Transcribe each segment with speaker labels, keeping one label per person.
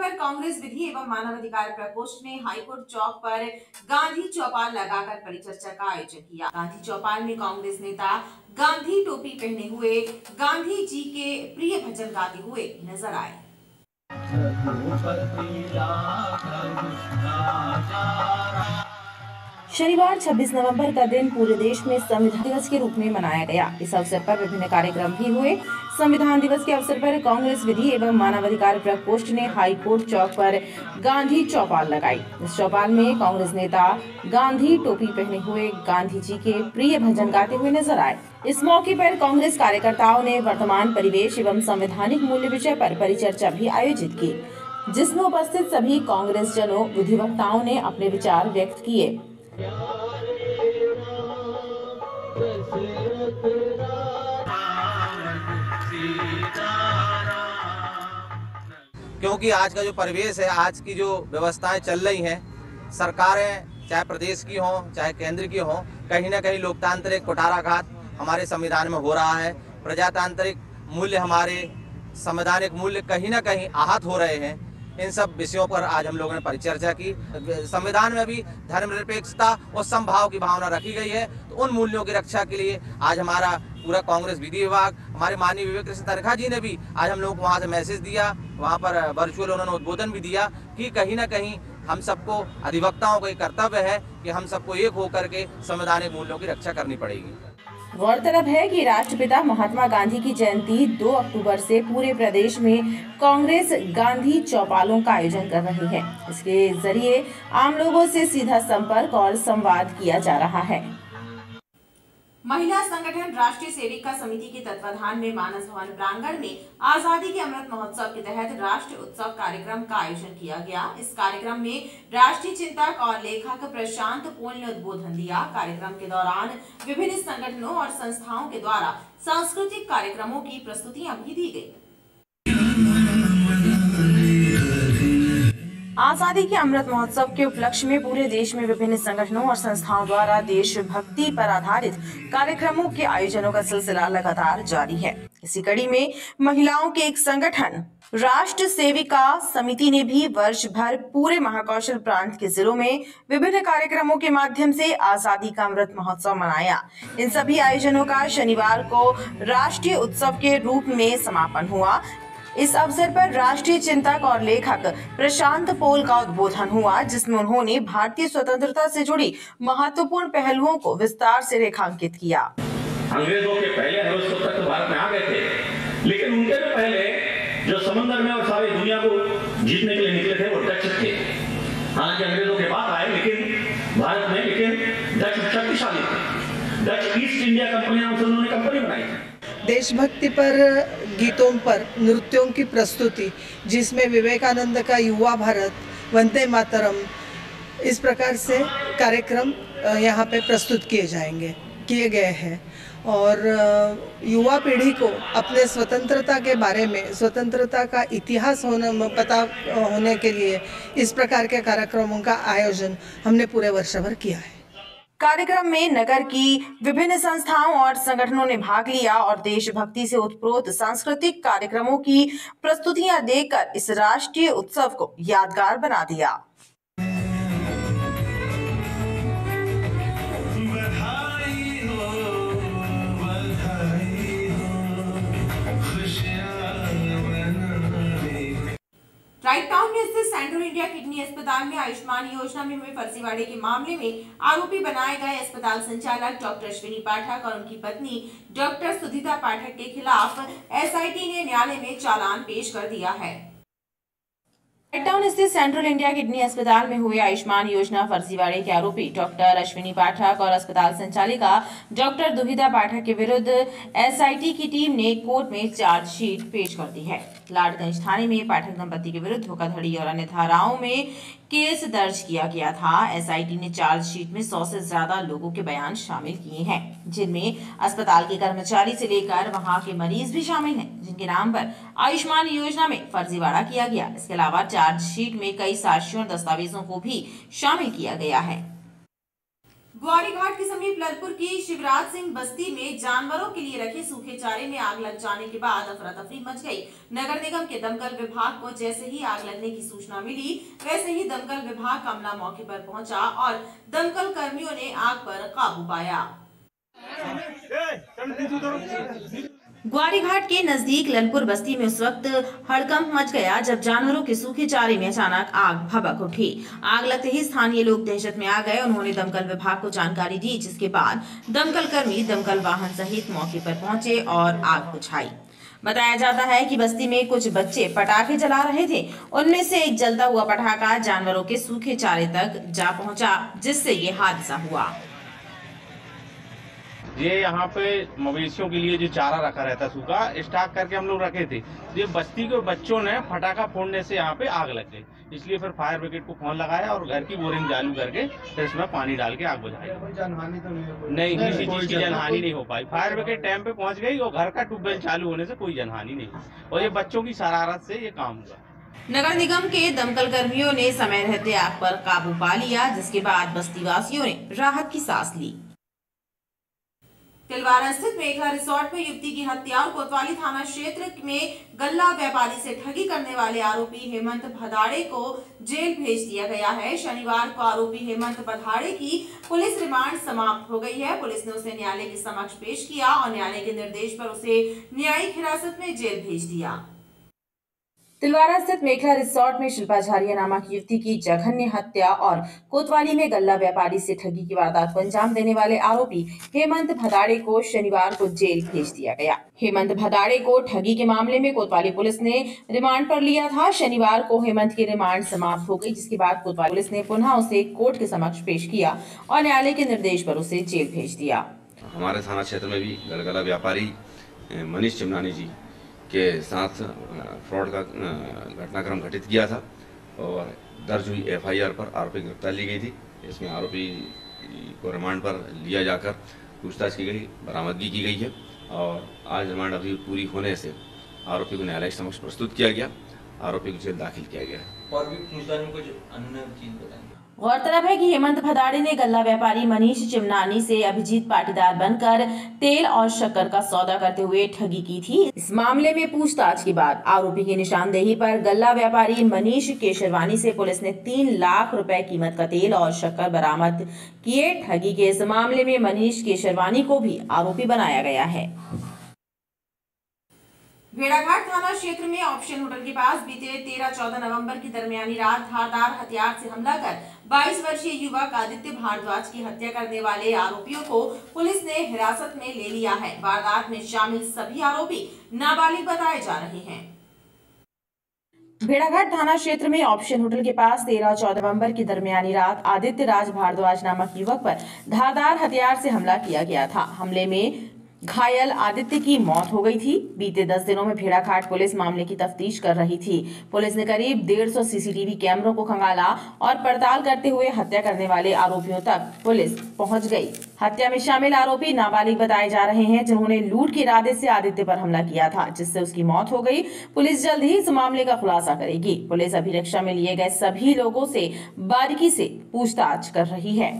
Speaker 1: पर कांग्रेस विधि एवं मानवाधिकार प्रकोष्ठ ने हाईकोर्ट चौक पर गांधी चौपाल लगाकर परिचर्चा का आयोजन किया। गांधी चौपाल में कांग्रेस नेता गांधी टोपी पहने हुए गांधी जी के प्रिय भजन गाते हुए नजर आए। शनिवार 26 नवंबर का दिन पूरे देश में संविधान दिवस के रूप में मनाया गया। इस अवसर पर विभिन्न कार्यक्रम भी हुए। संविधान दिवस के अवसर पर कांग्रेस विधि एवं मानवाधिकार प्रकोष्ठ ने हाईकोर्ट चौक पर गांधी चौपाल लगाई। इस चौपाल में कांग्रेस नेता गांधी टोपी पहने हुए गांधी जी के प्रिय भजन गाते हुए नजर आए। इस मौके पर कांग्रेस कार्यकर्ताओं ने वर्तमान परिवेश एवं संवैधानिक मूल्य विषय पर परिचर्चा भी आयोजित की, जिसमें उपस्थित सभी कांग्रेस जनों विधिवक्ताओं ने अपने विचार व्यक्त किए।
Speaker 2: क्योंकि आज का जो परिवेश है, आज की जो व्यवस्थाएं चल रही हैं, सरकारें चाहे प्रदेश की हों चाहे केंद्र की हों, कहीं ना कहीं लोकतांत्रिक कुठाराघात हमारे संविधान में हो रहा है। प्रजातांत्रिक मूल्य, हमारे संवैधानिक मूल्य कहीं ना कहीं आहत हो रहे हैं। इन सब विषयों पर आज हम लोगों ने परिचर्चा की। संविधान में भी धर्मनिरपेक्षता और समभाव की भावना रखी गई है, तो उन मूल्यों की रक्षा के लिए आज हमारा पूरा कांग्रेस विधि विभाग, हमारे माननीय विवेक कृष्ण तनखा जी ने भी आज हम लोगों को वहाँ से मैसेज दिया, वहाँ पर वर्चुअल उन्होंने उद्बोधन भी दिया कि कहीं ना कहीं हम सबको अधिवक्ताओं का कर्तव्य है कि हम सबको एक होकर के संवैधानिक मूल्यों की रक्षा करनी पड़ेगी।
Speaker 1: गौरतलब है कि राष्ट्रपिता महात्मा गांधी की जयंती 2 अक्टूबर से पूरे प्रदेश में कांग्रेस गांधी चौपालों का आयोजन कर रही है। इसके जरिए आम लोगों से सीधा संपर्क और संवाद किया जा रहा है। महिला संगठन राष्ट्रीय सेविका समिति के तत्वाधान में मानस भवन प्रांगण में आजादी के अमृत महोत्सव के तहत राष्ट्रीय उत्सव कार्यक्रम का आयोजन किया गया। इस कार्यक्रम में राष्ट्रीय चिंतक और लेखक प्रशांत पोल ने उद्बोधन दिया। कार्यक्रम के दौरान विभिन्न संगठनों और संस्थाओं के द्वारा सांस्कृतिक कार्यक्रमों की प्रस्तुतियां भी दी गयी। आजादी के अमृत महोत्सव के उपलक्ष्य में पूरे देश में विभिन्न संगठनों और संस्थाओं द्वारा देशभक्ति पर आधारित कार्यक्रमों के आयोजनों का सिलसिला लगातार जारी है। इसी कड़ी में महिलाओं के एक संगठन राष्ट्र सेविका समिति ने भी वर्ष भर पूरे महाकौशल प्रांत के जिलों में विभिन्न कार्यक्रमों के माध्यम से आजादी का अमृत महोत्सव मनाया। इन सभी आयोजनों का शनिवार को राष्ट्रीय उत्सव के रूप में समापन हुआ। इस अवसर पर राष्ट्रीय चिंतक और लेखक प्रशांत पोल का उद्बोधन हुआ, जिसमें उन्होंने भारतीय स्वतंत्रता से जुड़ी महत्वपूर्ण पहलुओं को विस्तार से रेखांकित किया।
Speaker 3: अंग्रेजों के पहले तक तो भारत में आ गए थे, लेकिन उनके भी पहले जो समंदर में और सारी दुनिया को जीतने के लिए निकले थे वो डच थे। हालांकि अंग्रेजों के बाद आए, लेकिन भारत में डच शक्तिशाली थे। डच ईस्ट इंडिया कंपनी नाम से उन्होंने कंपनी बनाई थी।
Speaker 4: देशभक्ति पर गीतों पर नृत्यों की प्रस्तुति, जिसमें विवेकानंद का युवा भारत, वंदे मातरम, इस प्रकार से कार्यक्रम यहाँ पे प्रस्तुत किए गए हैं और युवा पीढ़ी को अपने स्वतंत्रता के बारे में, स्वतंत्रता का इतिहास पता होने के लिए इस प्रकार के कार्यक्रमों का आयोजन हमने पूरे वर्ष भर किया है।
Speaker 1: कार्यक्रम में नगर की विभिन्न संस्थाओं और संगठनों ने भाग लिया और देशभक्ति से उत्प्रोत सांस्कृतिक कार्यक्रमों की प्रस्तुतियां देकर इस राष्ट्रीय उत्सव को यादगार बना दिया। राइट टाउन में स्थित सेंट्रल इंडिया किडनी अस्पताल में आयुष्मान योजना में हुए फर्जीवाड़े के मामले में आरोपी बनाए गए अस्पताल संचालक डॉक्टर अश्विनी पाठक और उनकी पत्नी डॉक्टर सुधिता पाठक के खिलाफ एसआईटी ने न्यायालय में चालान पेश कर दिया है। राइट टाउन स्थित सेंट्रल इंडिया किडनी अस्पताल में हुए आयुष्मान योजना फर्जीवाड़े के आरोपी डॉक्टर अश्विनी पाठक और अस्पताल संचालिका डॉक्टर दुहिता पाठक के विरुद्ध एसआईटी की टीम ने कोर्ट में चार्जशीट पेश कर दी है। लाडगंज थाने में पाठक दंपति के विरुद्ध धोखाधड़ी और अन्य धाराओं में केस दर्ज किया गया था। एसआईटी ने चार्जशीट में 100 से ज्यादा लोगों के बयान शामिल किए हैं, जिनमें अस्पताल के कर्मचारी से लेकर वहां के मरीज भी शामिल हैं, जिनके नाम पर आयुष्मान योजना में फर्जीवाड़ा किया गया। इसके अलावा चार्जशीट में कई साक्ष्यों और दस्तावेजों को भी शामिल किया गया है। ग्वारी घाट के समीप ललपुर की शिवराज सिंह बस्ती में जानवरों के लिए रखे सूखे चारे में आग लग जाने के बाद अफरा तफरी मच गई। नगर निगम के दमकल विभाग को जैसे ही आग लगने की सूचना मिली, वैसे ही दमकल विभाग का अमला मौके पर पहुंचा और दमकल कर्मियों ने आग पर काबू पाया। ग्वारी घाट के नजदीक ललपुर बस्ती में उस वक्त हड़कंप मच गया जब जानवरों के सूखे चारे में अचानक आग भभक उठी। आग लगते ही स्थानीय लोग दहशत में आ गए। उन्होंने दमकल विभाग को जानकारी दी, जिसके बाद दमकल कर्मी दमकल वाहन सहित मौके पर पहुंचे और आग बुझाई। बताया जाता है कि बस्ती में कुछ बच्चे पटाखे जला रहे थे। उनमें से एक जलता हुआ पटाखा जानवरों के सूखे चारे तक जा पहुंचा, जिससे ये हादसा हुआ।
Speaker 5: ये यहाँ पे मवेशियों के लिए जो चारा रखा रहता सूखा स्टॉक करके हम लोग रखे थे। ये बस्ती के बच्चों ने फटाखा फोड़ने से यहाँ पे आग लग गई, इसलिए फिर फायर ब्रिगेड को फोन लगाया और घर की बोरिंग चालू करके फिर इसमें पानी डाल के आग बुझाई। जनहानि तो नहीं, किसी चीज की जनहानि नहीं हो पाई। फायर ब्रिगेड टाइम पे पहुँच गई और घर का ट्यूबवेल चालू होने से कोई जनहानि नहीं हुई और ये बच्चों की शरारत से ये काम हुआ।
Speaker 1: नगर निगम के दमकल कर्मियों ने समय रहते आग पर काबू पा लिया, जिसके बाद बस्ती वासियों ने राहत की सांस ली। तिलवारा स्थित मेघला रिसोर्ट में युवती की हत्या और कोतवाली थाना क्षेत्र में गल्ला व्यापारी से ठगी करने वाले आरोपी हेमंत भदाड़े को जेल भेज दिया गया है। शनिवार को आरोपी हेमंत भदाड़े की पुलिस रिमांड समाप्त हो गई है। पुलिस ने उसे न्यायालय के समक्ष पेश किया और न्यायालय के निर्देश पर उसे न्यायिक हिरासत में जेल भेज दिया। तिलवारा स्थित मेघला रिसोर्ट में शिल्पा झारिया नामक युवती की जघन्य हत्या और कोतवाली में गल्ला व्यापारी से ठगी की वारदात को अंजाम देने वाले आरोपी हेमंत भदाड़े को शनिवार को जेल भेज दिया गया। हेमंत भदाड़े को ठगी के मामले में कोतवाली पुलिस ने रिमांड पर लिया था। शनिवार को हेमंत की रिमांड समाप्त हो गई, जिसके बाद कोतवाली पुलिस ने पुनः उसे कोर्ट के समक्ष पेश किया और न्यायालय के निर्देश पर उसे जेल भेज दिया।
Speaker 6: हमारे थाना क्षेत्र में भी गलगला व्यापारी मनीष चिमनानी जी के साथ फ्रॉड का घटनाक्रम घटित किया था और दर्ज हुई एफआईआर पर आरोपी गिरफ्तार ली गई थी। इसमें आरोपी को रिमांड पर लिया जाकर पूछताछ की गई, बरामदगी की गई है और आज रिमांड अवधि पूरी होने से आरोपी को न्यायालय के समक्ष प्रस्तुत किया गया। आरोपी को जेल दाखिल किया गया है।
Speaker 7: और भी पूछताछ में कुछ अन्य चीज बताएंगे।
Speaker 1: गौरतलब है कि हेमंत भदाड़े ने गल्ला व्यापारी मनीष चिमनानी से अभिजीत पाटीदार बनकर तेल और शक्कर का सौदा करते हुए ठगी की थी। इस मामले में पूछताछ के बाद आरोपी की निशानदेही पर गल्ला व्यापारी मनीष केशरवानी से पुलिस ने 3 लाख रुपए कीमत का तेल और शक्कर बरामद किए। ठगी के इस मामले में मनीष केशरवानी को भी आरोपी बनाया गया है। भेड़ाघाट थाना क्षेत्र में ऑप्शन होटल के पास बीते 13-14 नवंबर की दरमियानी रात धारदार हथियार से हमला कर 22 वर्षीय युवक आदित्य भारद्वाज की हत्या करने वाले आरोपियों को पुलिस ने हिरासत में ले लिया है। वारदात में शामिल सभी आरोपी नाबालिग बताए जा रहे हैं। भेड़ाघाट थाना क्षेत्र में ऑप्शन होटल के पास 13-14 नवंबर की दरमियानी रात आदित्य राज भारद्वाज नामक युवक पर धारदार हथियार से हमला किया गया था। हमले में घायल आदित्य की मौत हो गई थी। बीते 10 दिनों में भेड़ाघाट पुलिस मामले की तफ्तीश कर रही थी। पुलिस ने करीब 150 सीसीटीवी कैमरों को खंगाला और पड़ताल करते हुए हत्या करने वाले आरोपियों तक पुलिस पहुंच गई। हत्या में शामिल आरोपी नाबालिग बताए जा रहे हैं, जिन्होंने लूट के इरादे से आदित्य पर हमला किया था, जिससे उसकी मौत हो गई। पुलिस जल्द ही इस मामले का खुलासा करेगी। पुलिस अभिरक्षा में लिए गए सभी लोगों से बारीकी से पूछताछ कर रही है।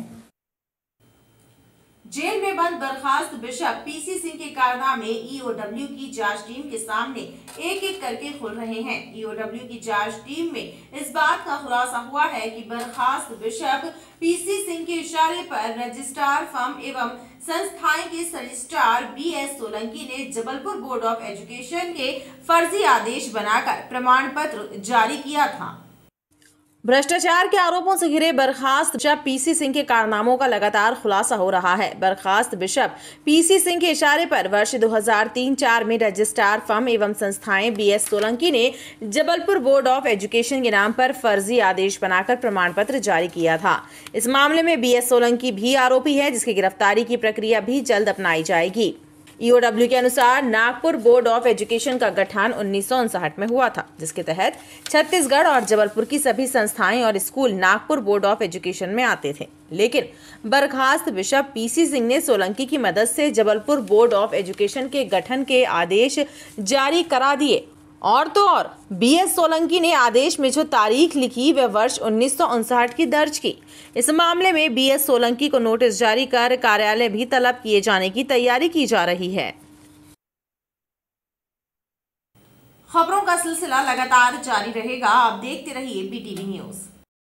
Speaker 1: जेल में बंद बर्खास्त बिशप पीसी सिंह के कारनामे ईओडब्ल्यू की जांच टीम के सामने एक एक करके खुल रहे हैं। ईओडब्ल्यू की जांच टीम में इस बात का खुलासा हुआ है कि बर्खास्त बिशप पीसी सिंह के इशारे पर रजिस्ट्रार फर्म एवं संस्थाएं के रजिस्ट्रार बीएस सोलंकी ने जबलपुर बोर्ड ऑफ एजुकेशन के फर्जी आदेश बनाकर प्रमाण पत्र जारी किया था। भ्रष्टाचार के आरोपों से घिरे बर्खास्त बिशप पीसी सिंह के कारनामों का लगातार खुलासा हो रहा है। बर्खास्त बिशप पीसी सिंह के इशारे पर वर्ष 2003-04 में रजिस्ट्रार फर्म एवं संस्थाएं बीएस सोलंकी ने जबलपुर बोर्ड ऑफ एजुकेशन के नाम पर फर्जी आदेश बनाकर प्रमाण पत्र जारी किया था। इस मामले में बीएस सोलंकी भी आरोपी है, जिसकी गिरफ्तारी की प्रक्रिया भी जल्द अपनाई जाएगी। ईओडब्ल्यू के अनुसार नागपुर बोर्ड ऑफ एजुकेशन का गठन 1959 में हुआ था, जिसके तहत छत्तीसगढ़ और जबलपुर की सभी संस्थाएं और school Nagpur board of education में आते थे। लेकिन बर्खास्त बिशप पीसी सिंह ने सोलंकी की मदद से जबलपुर बोर्ड ऑफ एजुकेशन के गठन के आदेश जारी करा दिए और तो और BS सोलंकी ने आदेश में जो तारीख लिखी वह वर्ष 1959 की दर्ज की। इस मामले में BS सोलंकी को नोटिस जारी कर कार्यालय भी तलब किए जाने की तैयारी की जा रही है। खबरों का सिलसिला लगातार जारी रहेगा। आप देखते रहिए BTV न्यूज।